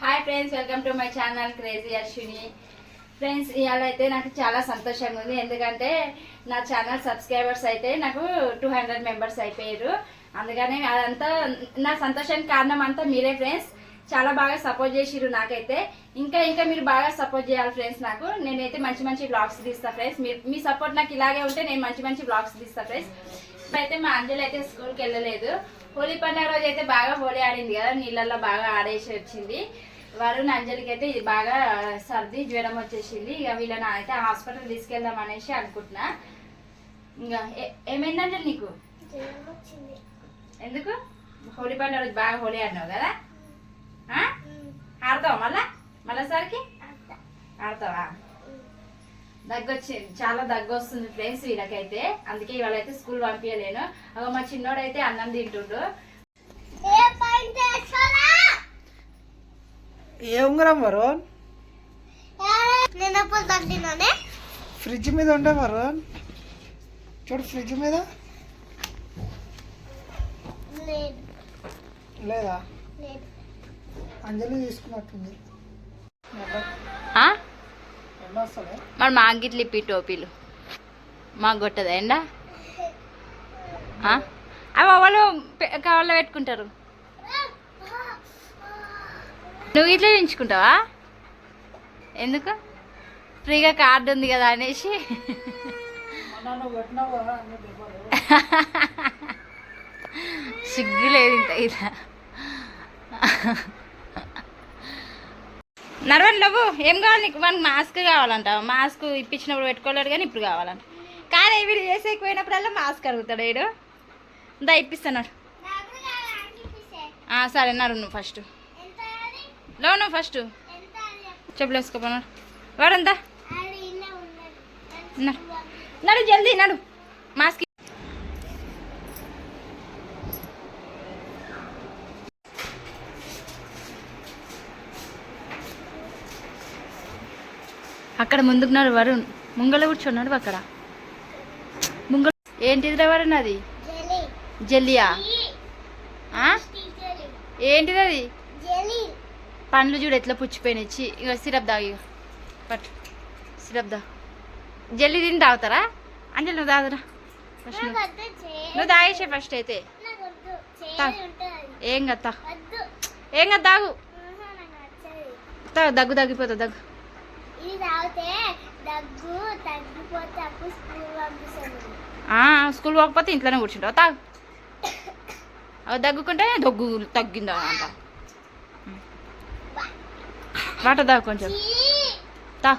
Hi friends, welcome to my channel crazy Ashwini. Friends, ఇవాళ అయితే నాకు చాలా సంతోషంగా ఉంది. ఎందుకంటే నా ఛానల్ సబ్స్క్రైబర్స్ అయితే నాకు 200 మెంబర్స్ అయిపోయారు. అందుకని అదంతా నా సంతోషానికి కారణం అంతా మీరే ఫ్రెండ్స్. చాలా బాగా సపోర్ట్ చేసిర్రు నాకైతే. ఇంకా మీరు బాగా సపోర్ట్ చేయాలి ఫ్రెండ్స్. నేనైతే మంచి బ్లాగ్స్ తీస్తా ఫ్రెండ్స్. మీ సపోర్ట్ నాకు ఇలాగే ఉంటే నేను మంచి బ్లాగ్స్ తీస్తా ఫ్రెండ్స్. అయితే మా అంజలి అయితే స్కూల్కి వెళ్ళలేదు. హోలీ పండుగ రోజు అయితే బాగా హోలీ ఆడింది కదా, నీళ్ళల్లో బాగా ఆడేసి వచ్చింది. వరుణ్ అంజలికి అయితే ఇది బాగా సర్ది జ్వరం వచ్చేసింది. ఇక వీళ్ళని అయితే హాస్పిటల్ తీసుకెళ్దాం అనేసి అనుకుంటున్నా. ఇంకా ఏమైంది అంజలి నీకు? ఎందుకు? హోలీ పండుగ రోజు బాగా హోలీ ఆడినావు కదా, ఆడతావా మళ్ళీసారికి ఆడతావా? దగ్గొచ్చింది, చాలా దగ్గు వస్తుంది ఫ్రెండ్స్ వీళ్ళకైతే. అందుకే ఇవాళ అయితే స్కూల్ పంపించలేను. మా చిన్నోడైతే అన్నం తింటుండు. ఏ ఉంగరం వరుణ్? ఫ్రిడ్జ్ మీద ఉండే వరుణ్, చూడు ఫ్రిడ్జ్ మీద లేదా? అంజలి తీసుకున్నట్టుంది. మరి మాకు గిట్ల ఇప్పి టోపీలు మాకు కొట్టదా ఎండ? అవి వాళ్ళు కవర్లో పెట్టుకుంటారు. నువ్వు ఇట్లా పెంచుకుంటావా? ఎందుకు? ఫ్రీగా కార్డు ఉంది కదా అనేసి. సిగ్గు లేదు ఇంత ఇలా. నడవండి నువ్వు. ఏం కావాలి నీకు? మనకు మాస్క్ కావాలంట. మాస్క్ ఇప్పించినప్పుడు పెట్టుకోలేడు కానీ ఇప్పుడు కావాలంట. కానీ వీడు వేసేకపోయినప్పుడల్లా మాస్క్ అడుగుతాడు వీడు. దా ఇప్పిస్తున్నాడు. సరే నడు నువ్వు ఫస్ట్. నువ్వు ఫస్ట్ చెప్పులు వేసుకోపోన్నాడు వాడంతా. నడు జల్దీ నడు. మాస్క్ అక్కడ ముందుకున్నాడు వరుణ్. ముంగల కూర్చున్నాడు అక్కడ. ముంగల ఏంటిదిరా వరుణ్? అది జెల్లియా? ఏంటిది అది? పండ్లు చూడు ఎట్లా పుచ్చిపోయినచ్చి. ఇక సిరప్ తాగి పట్టు. సిరప్ దా. జెల్లీ తిని తాగుతారా? అంజలి నువ్వు తాగురా ఫస్ట్. నువ్వు తాగేసే ఫస్ట్ అయితే. ఏం కదా ఏం కదా తాగు. దగ్గు తగ్గిపోతుంది. దగ్గు స్కూల్ పోకపోతే ఇంట్లోనే కూర్చుంటావు. తాగు. దగ్గుకుంటే దగ్గు తగ్గిందా అంట. వాటర్ తాగు కొంచెం. తా